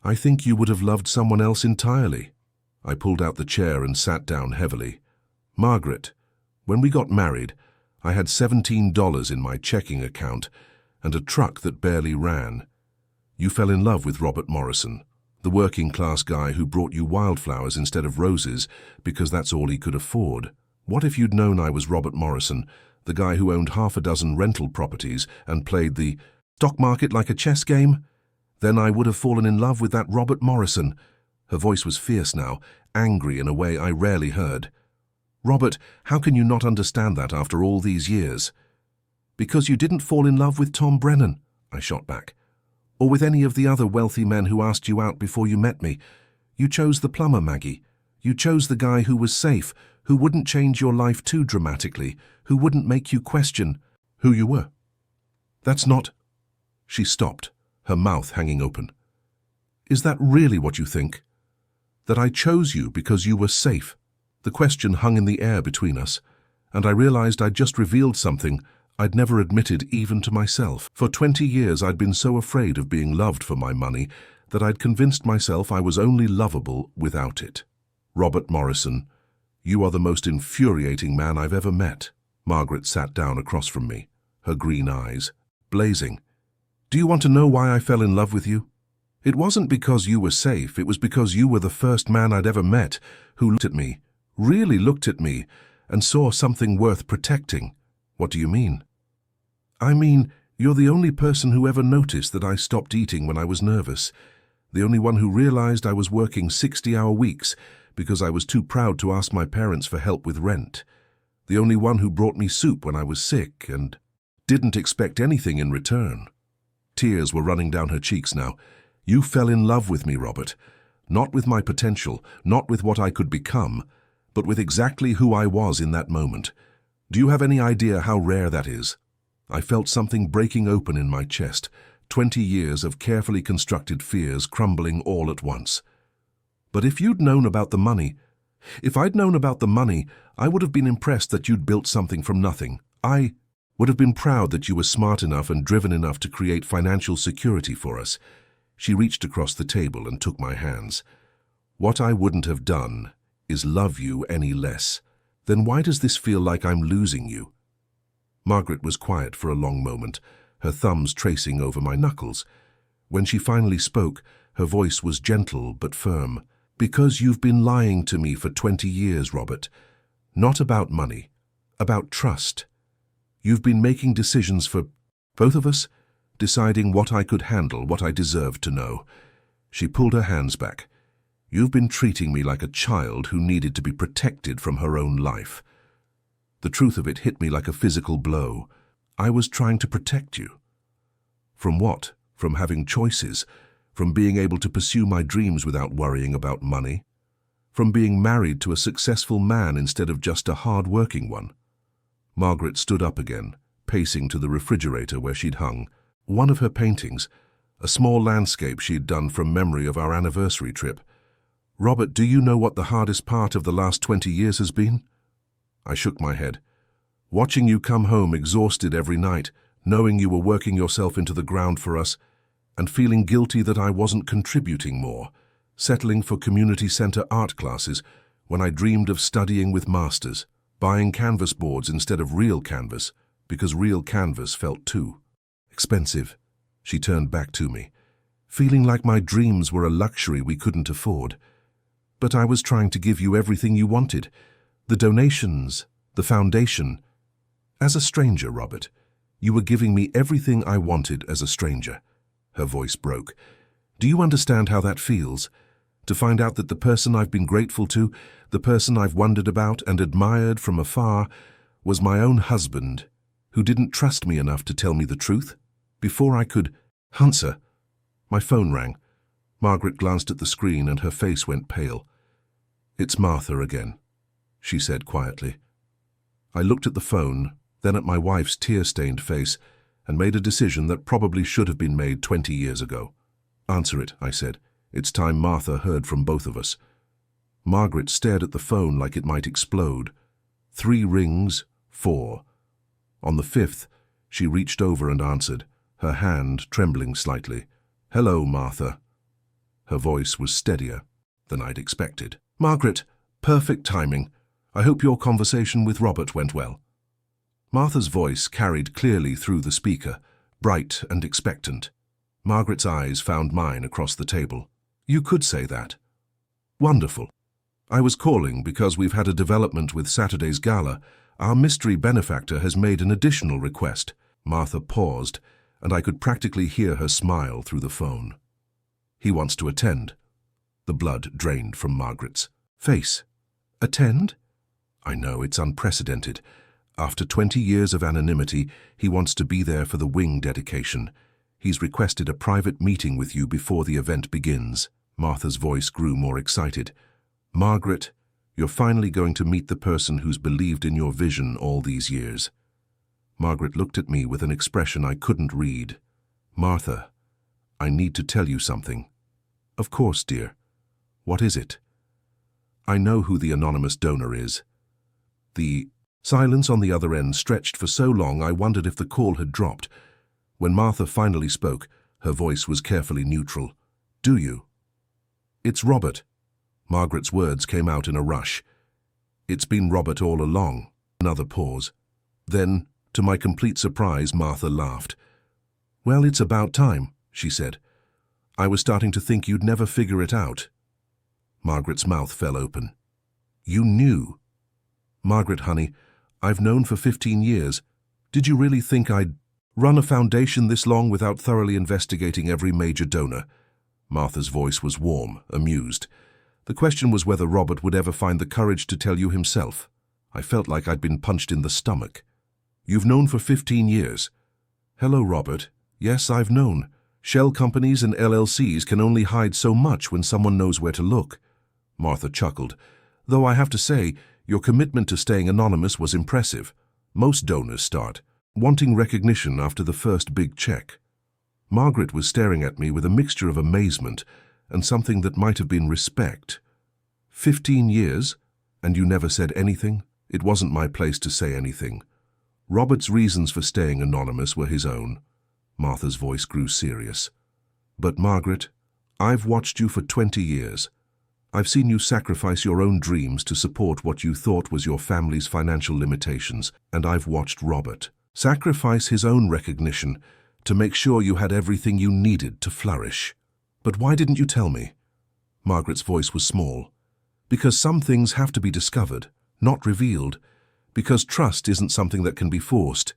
I think you would have loved someone else entirely. I pulled out the chair and sat down heavily. Margaret, when we got married, I had $17 in my checking account and a truck that barely ran. You fell in love with Robert Morrison, the working-class guy who brought you wildflowers instead of roses because that's all he could afford. What if you'd known I was Robert Morrison, the guy who owned half a dozen rental properties and played the stock market like a chess game? Then I would have fallen in love with that Robert Morrison. Her voice was fierce now, angry in a way I rarely heard. Robert, how can you not understand that after all these years? Because you didn't fall in love with Tom Brennan, I shot back. Or with any of the other wealthy men who asked you out before you met me. You chose the plumber, Maggie. You chose the guy who was safe, who wouldn't change your life too dramatically, who wouldn't make you question who you were. That's not... She stopped, her mouth hanging open. Is that really what you think? That I chose you because you were safe? The question hung in the air between us, and I realized I'd just revealed something I'd never admitted even to myself. For 20 years I'd been so afraid of being loved for my money that I'd convinced myself I was only lovable without it. Robert Morrison, you are the most infuriating man I've ever met. Margaret sat down across from me, her green eyes blazing. Do you want to know why I fell in love with you? It wasn't because you were safe, it was because you were the first man I'd ever met who looked at me, really looked at me, and saw something worth protecting. What do you mean? I mean, you're the only person who ever noticed that I stopped eating when I was nervous. The only one who realized I was working 60-hour weeks because I was too proud to ask my parents for help with rent. The only one who brought me soup when I was sick and didn't expect anything in return. Tears were running down her cheeks now. You fell in love with me, Robert. Not with my potential, not with what I could become, but with exactly who I was in that moment. Do you have any idea how rare that is? I felt something breaking open in my chest, 20 years of carefully constructed fears crumbling all at once. But if you'd known about the money, if I'd known about the money, I would have been impressed that you'd built something from nothing. I would have been proud that you were smart enough and driven enough to create financial security for us. She reached across the table and took my hands. What I wouldn't have done is love you any less. Then why does this feel like I'm losing you? Margaret was quiet for a long moment, her thumbs tracing over my knuckles. When she finally spoke, her voice was gentle but firm. Because you've been lying to me for 20 years, Robert. Not about money, about trust. You've been making decisions for both of us, deciding what I could handle, what I deserved to know. She pulled her hands back. You've been treating me like a child who needed to be protected from her own life. The truth of it hit me like a physical blow. I was trying to protect you. From what? From having choices? From being able to pursue my dreams without worrying about money? From being married to a successful man instead of just a hard-working one? Margaret stood up again, pacing to the refrigerator where she'd hung one of her paintings, a small landscape she'd done from memory of our anniversary trip. Robert, do you know what the hardest part of the last 20 years has been? I shook my head. Watching you come home exhausted every night, knowing you were working yourself into the ground for us, and feeling guilty that I wasn't contributing more, settling for community center art classes when I dreamed of studying with masters, buying canvas boards instead of real canvas because real canvas felt too expensive. She turned back to me, feeling like my dreams were a luxury we couldn't afford. But I was trying to give you everything you wanted, the donations, the foundation. As a stranger, Robert, you were giving me everything I wanted as a stranger. Her voice broke. Do you understand how that feels? To find out that the person I've been grateful to, the person I've wondered about and admired from afar, was my own husband, who didn't trust me enough to tell me the truth? Before I could answer, my phone rang. Margaret glanced at the screen and her face went pale. It's Martha again, she said quietly. I looked at the phone, then at my wife's tear-stained face, and made a decision that probably should have been made 20 years ago. Answer it, I said. It's time Martha heard from both of us. Margaret stared at the phone like it might explode. 3 rings, 4. On the 5th, she reached over and answered, her hand trembling slightly. Hello, Martha. Her voice was steadier than I'd expected. Margaret, perfect timing. I hope your conversation with Robert went well. Martha's voice carried clearly through the speaker, bright and expectant. Margaret's eyes found mine across the table. You could say that. Wonderful. I was calling because we've had a development with Saturday's gala. Our mystery benefactor has made an additional request. Martha paused, and I could practically hear her smile through the phone. He wants to attend. The blood drained from Margaret's face. Attend? I know, it's unprecedented. After 20 years of anonymity, he wants to be there for the wing dedication. He's requested a private meeting with you before the event begins. Martha's voice grew more excited. Margaret, you're finally going to meet the person who's believed in your vision all these years. Margaret looked at me with an expression I couldn't read. Martha, I need to tell you something. Of course, dear. What is it? I know who the anonymous donor is. The silence on the other end stretched for so long I wondered if the call had dropped. When Martha finally spoke, her voice was carefully neutral. Do you? It's Robert. Margaret's words came out in a rush. It's been Robert all along. Another pause. Then, to my complete surprise, Martha laughed. Well, it's about time, she said. I was starting to think you'd never figure it out. Margaret's mouth fell open. You knew? Margaret, honey, I've known for 15 years. Did you really think I'd run a foundation this long without thoroughly investigating every major donor? Martha's voice was warm, amused. The question was whether Robert would ever find the courage to tell you himself. I felt like I'd been punched in the stomach. You've known for 15 years. Hello, Robert. Yes, I've known. Shell companies and LLCs can only hide so much when someone knows where to look. Martha chuckled. Though I have to say, your commitment to staying anonymous was impressive. Most donors start wanting recognition after the first big check. Margaret was staring at me with a mixture of amazement and something that might have been respect. 15 years? And you never said anything? It wasn't my place to say anything. Robert's reasons for staying anonymous were his own. Martha's voice grew serious. But Margaret, I've watched you for 20 years. I've seen you sacrifice your own dreams to support what you thought was your family's financial limitations, and I've watched Robert sacrifice his own recognition to make sure you had everything you needed to flourish. But why didn't you tell me? Margaret's voice was small. Because some things have to be discovered, not revealed. Because trust isn't something that can be forced.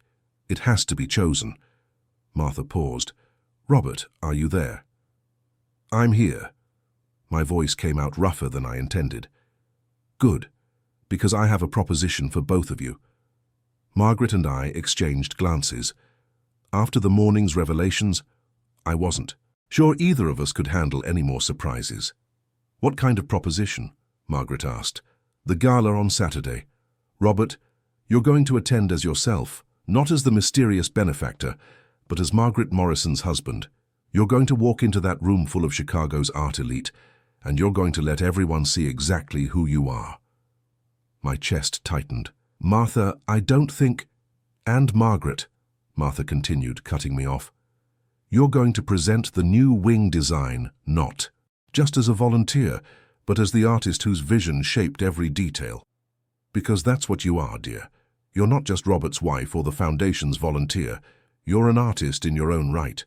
It has to be chosen. Martha paused. Robert, are you there? I'm here. My voice came out rougher than I intended. Good, because I have a proposition for both of you. Margaret and I exchanged glances. After the morning's revelations, I wasn't sure either of us could handle any more surprises. What kind of proposition? Margaret asked. The gala on Saturday. Robert, you're going to attend as yourself, not as the mysterious benefactor, but as Margaret Morrison's husband. You're going to walk into that room full of Chicago's art elite, and you're going to let everyone see exactly who you are. My chest tightened. Martha, I don't think... And Margaret, Martha continued, cutting me off. You're going to present the new wing design, not just as a volunteer, but as the artist whose vision shaped every detail. Because that's what you are, dear. You're not just Robert's wife or the Foundation's volunteer. You're an artist in your own right.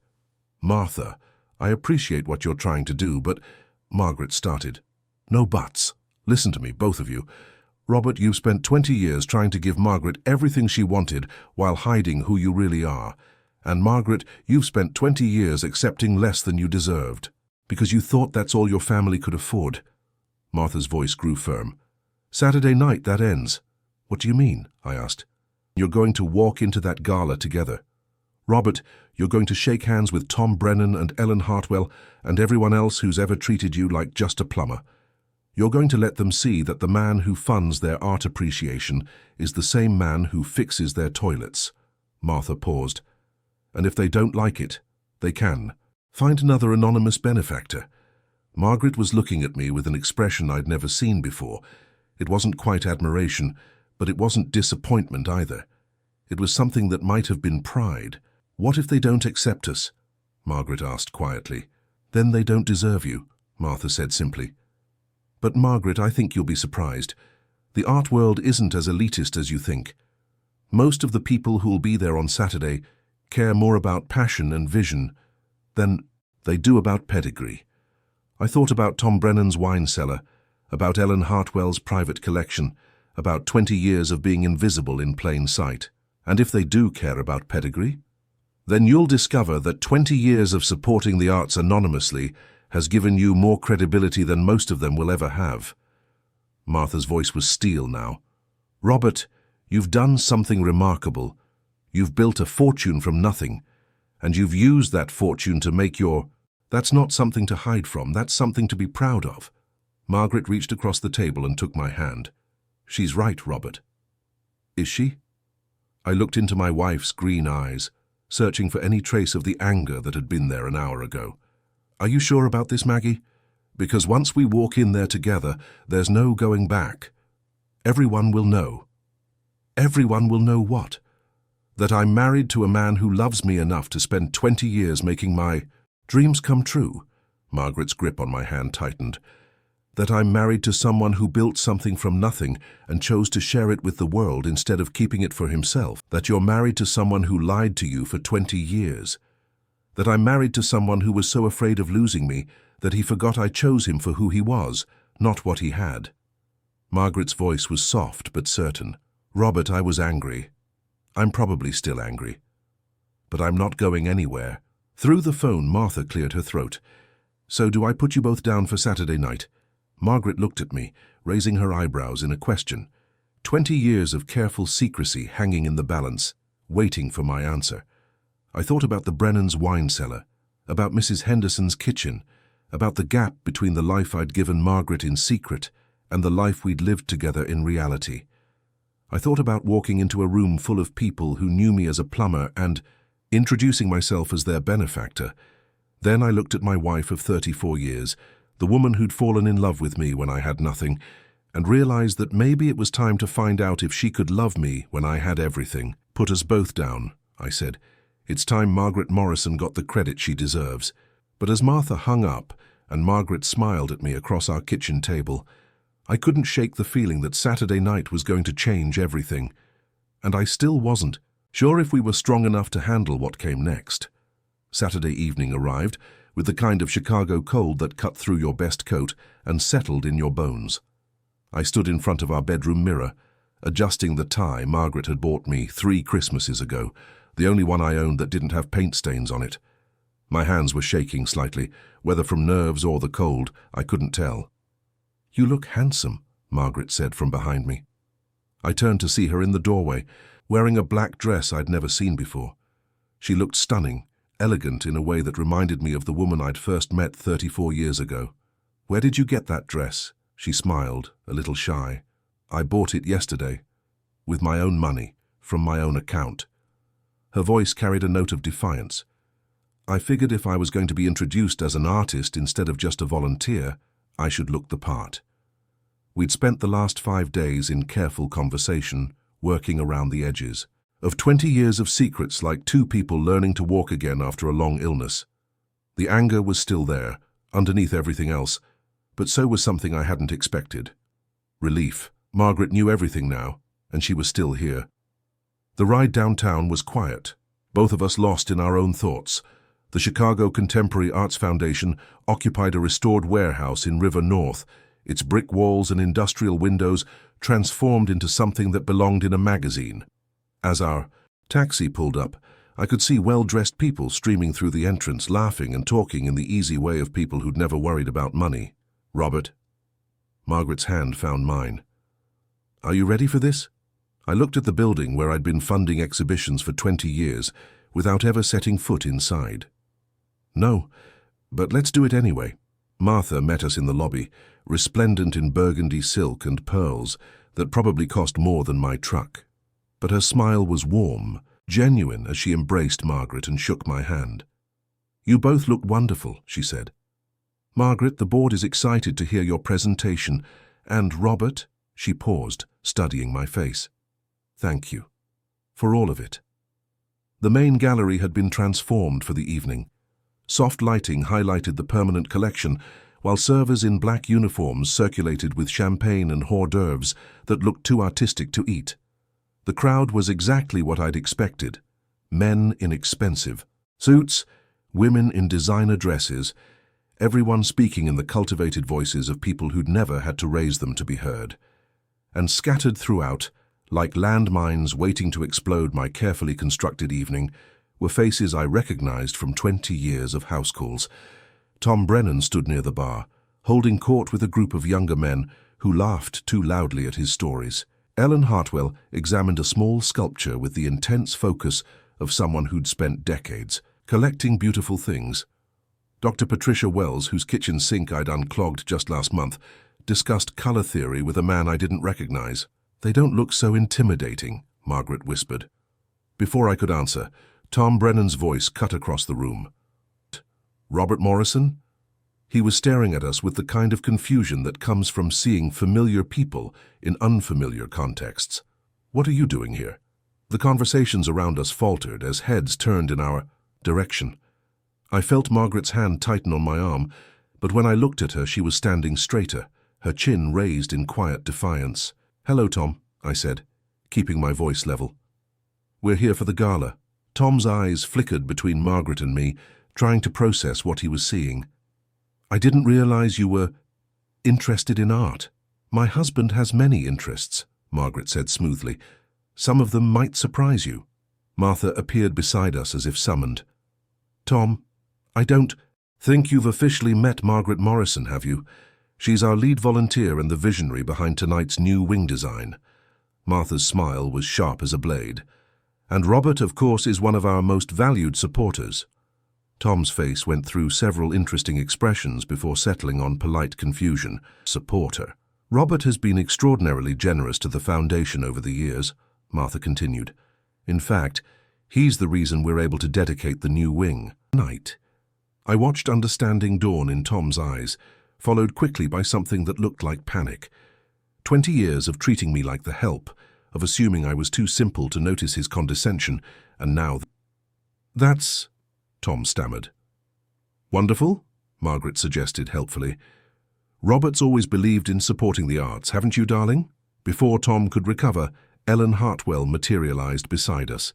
Martha, I appreciate what you're trying to do, but... Margaret started. No buts. Listen to me, both of you. Robert, you've spent 20 years trying to give Margaret everything she wanted while hiding who you really are. And Margaret, you've spent 20 years accepting less than you deserved, because you thought that's all your family could afford. Martha's voice grew firm. Saturday night, that ends. What do you mean? I asked. You're going to walk into that gala together. Robert, you're going to shake hands with Tom Brennan and Ellen Hartwell and everyone else who's ever treated you like just a plumber. You're going to let them see that the man who funds their art appreciation is the same man who fixes their toilets. Martha paused. And if they don't like it, they can. Find another anonymous benefactor. Margaret was looking at me with an expression I'd never seen before. It wasn't quite admiration, but it wasn't disappointment either. It was something that might have been pride. What if they don't accept us? Margaret asked quietly. Then they don't deserve you, Martha said simply. But Margaret, I think you'll be surprised. The art world isn't as elitist as you think. Most of the people who'll be there on Saturday care more about passion and vision than they do about pedigree. I thought about Tom Brennan's wine cellar, about Ellen Hartwell's private collection, about 20 years of being invisible in plain sight. And if they do care about pedigree, then you'll discover that 20 years of supporting the arts anonymously has given you more credibility than most of them will ever have. Martha's voice was steel now. Robert, you've done something remarkable. You've built a fortune from nothing, and you've used that fortune to make your... That's not something to hide from, that's something to be proud of. Margaret reached across the table and took my hand. She's right, Robert. Is she? I looked into my wife's green eyes, searching for any trace of the anger that had been there an hour ago. Are you sure about this, Maggie? Because once we walk in there together, there's no going back. Everyone will know. Everyone will know what? That I'm married to a man who loves me enough to spend 20 years making my dreams come true. Margaret's grip on my hand tightened. That I'm married to someone who built something from nothing and chose to share it with the world instead of keeping it for himself. That you're married to someone who lied to you for 20 years. That I'm married to someone who was so afraid of losing me that he forgot I chose him for who he was, not what he had. Margaret's voice was soft but certain. Robert, I was angry. I'm probably still angry. But I'm not going anywhere. Through the phone, Martha cleared her throat. So do I put you both down for Saturday night? Margaret looked at me, raising her eyebrows in a question. 20 years of careful secrecy hanging in the balance, waiting for my answer. I thought about the Brennan's wine cellar, about Mrs. Henderson's kitchen, about the gap between the life I'd given Margaret in secret and the life we'd lived together in reality. I thought about walking into a room full of people who knew me as a plumber and introducing myself as their benefactor. Then I looked at my wife of 34 years, the woman who'd fallen in love with me when I had nothing, and realized that maybe it was time to find out if she could love me when I had everything. Put us both down, I said. It's time Margaret Morrison got the credit she deserves. But as Martha hung up and Margaret smiled at me across our kitchen table, I couldn't shake the feeling that Saturday night was going to change everything. And I still wasn't sure if we were strong enough to handle what came next. Saturday evening arrived, with the kind of Chicago cold that cut through your best coat and settled in your bones. I stood in front of our bedroom mirror, adjusting the tie Margaret had bought me 3 Christmases ago, the only one I owned that didn't have paint stains on it. My hands were shaking slightly, whether from nerves or the cold, I couldn't tell. You look handsome, Margaret said from behind me. I turned to see her in the doorway, wearing a black dress I'd never seen before. She looked stunning, elegant in a way that reminded me of the woman I'd first met 34 years ago. Where did you get that dress? She smiled, a little shy. I bought it yesterday, with my own money, from my own account. Her voice carried a note of defiance. I figured if I was going to be introduced as an artist instead of just a volunteer, I should look the part. We'd spent the last 5 days in careful conversation, working around the edges. Of 20 years of secrets, like 2 people learning to walk again after a long illness. The anger was still there, underneath everything else, but so was something I hadn't expected. Relief. Margaret knew everything now, and she was still here. The ride downtown was quiet, both of us lost in our own thoughts. The Chicago Contemporary Arts Foundation occupied a restored warehouse in River North, its brick walls and industrial windows transformed into something that belonged in a magazine. As our taxi pulled up, I could see well-dressed people streaming through the entrance, laughing and talking in the easy way of people who'd never worried about money. "Robert." Margaret's hand found mine. "Are you ready for this?" I looked at the building where I'd been funding exhibitions for 20 years without ever setting foot inside. "No, but let's do it anyway." Martha met us in the lobby, resplendent in burgundy silk and pearls that probably cost more than my truck. But her smile was warm, genuine as she embraced Margaret and shook my hand. "You both look wonderful," she said. "Margaret, the board is excited to hear your presentation, and Robert," she paused, studying my face. "Thank you. For all of it." The main gallery had been transformed for the evening. Soft lighting highlighted the permanent collection, while servers in black uniforms circulated with champagne and hors d'oeuvres that looked too artistic to eat. The crowd was exactly what I'd expected. Men in expensive suits, women in designer dresses, everyone speaking in the cultivated voices of people who'd never had to raise them to be heard. And scattered throughout, like landmines waiting to explode my carefully constructed evening, were faces I recognized from 20 years of house calls. Tom Brennan stood near the bar, holding court with a group of younger men who laughed too loudly at his stories. Ellen Hartwell examined a small sculpture with the intense focus of someone who'd spent decades collecting beautiful things. Dr. Patricia Wells, whose kitchen sink I'd unclogged just last month, discussed color theory with a man I didn't recognize. "They don't look so intimidating," Margaret whispered. Before I could answer, Tom Brennan's voice cut across the room. "Robert Morrison?" He was staring at us with the kind of confusion that comes from seeing familiar people in unfamiliar contexts. "What are you doing here?" The conversations around us faltered as heads turned in our direction. I felt Margaret's hand tighten on my arm, but when I looked at her, she was standing straighter, her chin raised in quiet defiance. "Hello, Tom," I said, keeping my voice level. "We're here for the gala." Tom's eyes flickered between Margaret and me, trying to process what he was seeing. "I didn't realize you were interested in art." "My husband has many interests," Margaret said smoothly. "Some of them might surprise you." Martha appeared beside us as if summoned. "Tom, I don't think you've officially met Margaret Morrison, have you? She's our lead volunteer and the visionary behind tonight's new wing design." Martha's smile was sharp as a blade. "And Robert, of course, is one of our most valued supporters." Tom's face went through several interesting expressions before settling on polite confusion. "Supporter." "Robert has been extraordinarily generous to the foundation over the years," Martha continued. "In fact, he's the reason we're able to dedicate the new wing tonight." I watched understanding dawn in Tom's eyes, followed quickly by something that looked like panic. 20 years of treating me like the help, of assuming I was too simple to notice his condescension, and now... "That's..." Tom stammered. "Wonderful," Margaret suggested helpfully. "Robert's always believed in supporting the arts, haven't you, darling?" Before Tom could recover, Ellen Hartwell materialized beside us.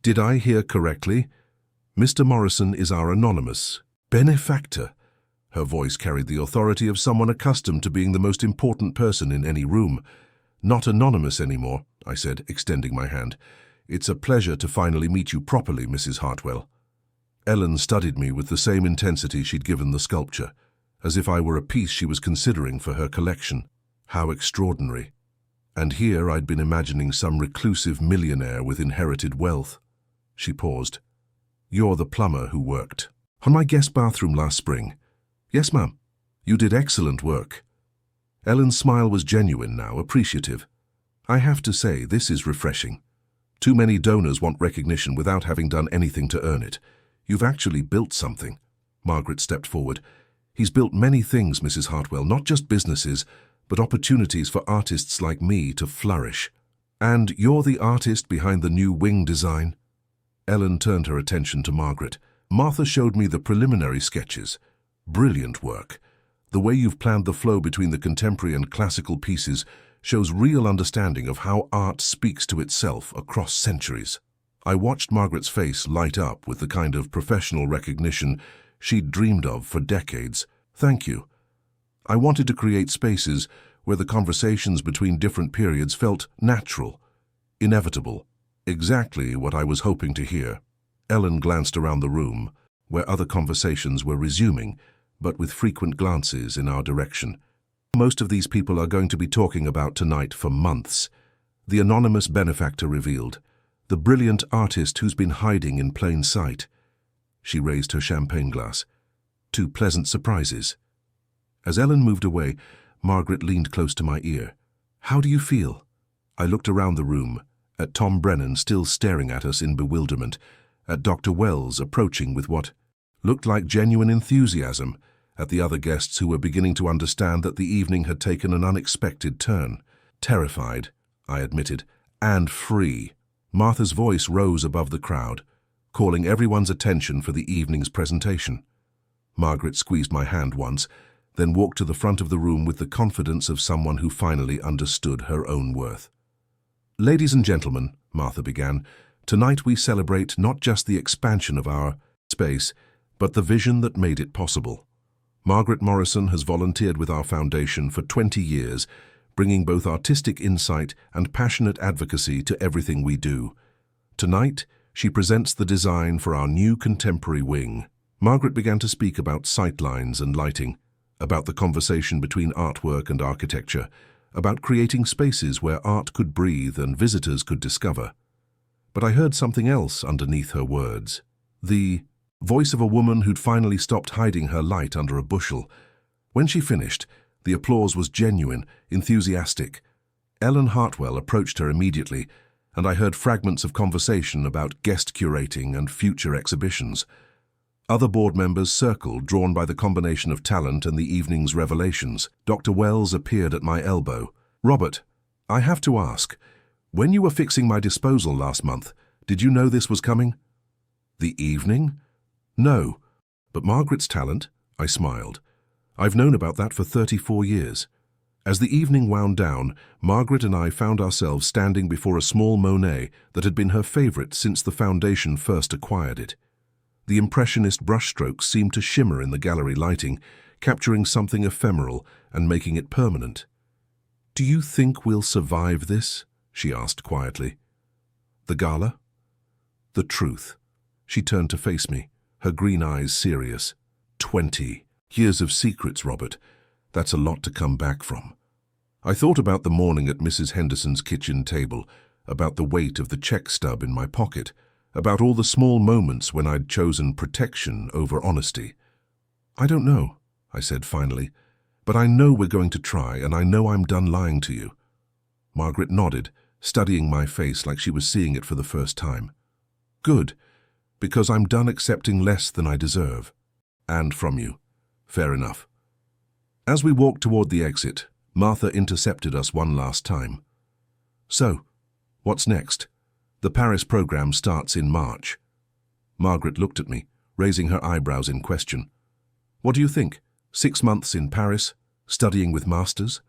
"Did I hear correctly? Mr. Morrison is our anonymous benefactor." Her voice carried the authority of someone accustomed to being the most important person in any room. "Not anonymous anymore," I said, extending my hand. "It's a pleasure to finally meet you properly, Mrs. Hartwell." Ellen studied me with the same intensity she'd given the sculpture, as if I were a piece she was considering for her collection. How extraordinary. And here I'd been imagining some reclusive millionaire with inherited wealth. She paused. "You're the plumber who worked on my guest bathroom last spring." "Yes, ma'am. You did excellent work." Ellen's smile was genuine now, appreciative. "I have to say, this is refreshing. Too many donors want recognition without having done anything to earn it. You've actually built something." Margaret stepped forward. "He's built many things, Mrs. Hartwell, not just businesses, but opportunities for artists like me to flourish. And you're the artist behind the new wing design?" Ellen turned her attention to Margaret. "Martha showed me the preliminary sketches. Brilliant work. The way you've planned the flow between the contemporary and classical pieces shows real understanding of how art speaks to itself across centuries. I watched Margaret's face light up with the kind of professional recognition she'd dreamed of for decades. Thank you. I wanted to create spaces where the conversations between different periods felt natural, inevitable, exactly what I was hoping to hear. Ellen glanced around the room, where other conversations were resuming, but with frequent glances in our direction. Most of these people are going to be talking about tonight for months. The anonymous benefactor revealed, the brilliant artist who's been hiding in plain sight. She raised her champagne glass. 2 pleasant surprises. As Ellen moved away, Margaret leaned close to my ear. How do you feel? I looked around the room, at Tom Brennan still staring at us in bewilderment, at Dr. Wells approaching with what looked like genuine enthusiasm, at the other guests who were beginning to understand that the evening had taken an unexpected turn. Terrified, I admitted, and free. Martha's voice rose above the crowd, calling everyone's attention for the evening's presentation. Margaret squeezed my hand once, then walked to the front of the room with the confidence of someone who finally understood her own worth. Ladies and gentlemen, Martha began, tonight we celebrate not just the expansion of our space, but the vision that made it possible. Margaret Morrison has volunteered with our foundation for 20 years, bringing both artistic insight and passionate advocacy to everything we do. Tonight, she presents the design for our new contemporary wing. Margaret began to speak about sightlines and lighting, about the conversation between artwork and architecture, about creating spaces where art could breathe and visitors could discover. But I heard something else underneath her words. The voice of a woman who'd finally stopped hiding her light under a bushel. When she finished, the applause was genuine, enthusiastic. Ellen Hartwell approached her immediately, and I heard fragments of conversation about guest curating and future exhibitions. Other board members circled, drawn by the combination of talent and the evening's revelations. Dr. Wells appeared at my elbow. Robert, I have to ask, when you were fixing my disposal last month, did you know this was coming? The evening? No, but Margaret's talent, I smiled. I've known about that for 34 years. As the evening wound down, Margaret and I found ourselves standing before a small Monet that had been her favorite since the foundation first acquired it. The impressionist brushstrokes seemed to shimmer in the gallery lighting, capturing something ephemeral and making it permanent. Do you think we'll survive this? She asked quietly. The gala? The truth. She turned to face me, her green eyes serious. 20 years of secrets, Robert. That's a lot to come back from. I thought about the morning at Mrs. Henderson's kitchen table, about the weight of the check stub in my pocket, about all the small moments when I'd chosen protection over honesty. I don't know, I said finally, but I know we're going to try, and I know I'm done lying to you. Margaret nodded, studying my face like she was seeing it for the first time. Good, because I'm done accepting less than I deserve. And from you. Fair enough. As we walked toward the exit, Martha intercepted us one last time. So, what's next? The Paris program starts in March. Margaret looked at me, raising her eyebrows in question. What do you think? 6 months in Paris, studying with masters?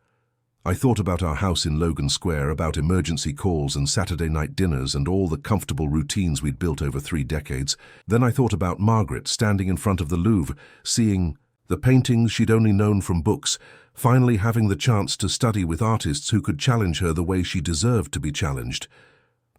I thought about our house in Logan Square, about emergency calls and Saturday night dinners and all the comfortable routines we'd built over 3 decades. Then I thought about Margaret standing in front of the Louvre, seeing the paintings she'd only known from books, finally having the chance to study with artists who could challenge her the way she deserved to be challenged.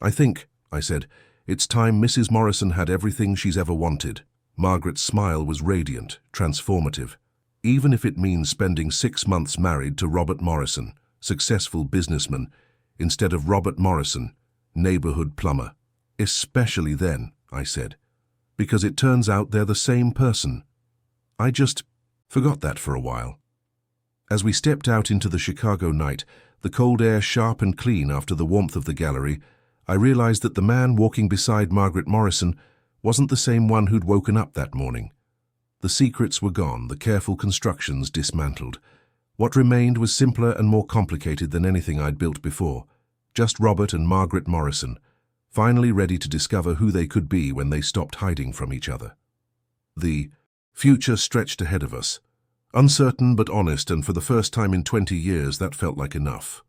I think, I said, it's time Mrs. Morrison had everything she's ever wanted. Margaret's smile was radiant, transformative. Even if it means spending 6 months married to Robert Morrison, successful businessman, instead of Robert Morrison, neighborhood plumber. Especially then, I said, because it turns out they're the same person. I just forgot that for a while. As we stepped out into the Chicago night, the cold air sharp and clean after the warmth of the gallery, I realized that the man walking beside Margaret Morrison wasn't the same one who'd woken up that morning. The secrets were gone, the careful constructions dismantled. What remained was simpler and more complicated than anything I'd built before. Just Robert and Margaret Morrison, finally ready to discover who they could be when they stopped hiding from each other. The Future stretched ahead of us. Uncertain but honest, and for the first time in 20 years, that felt like enough.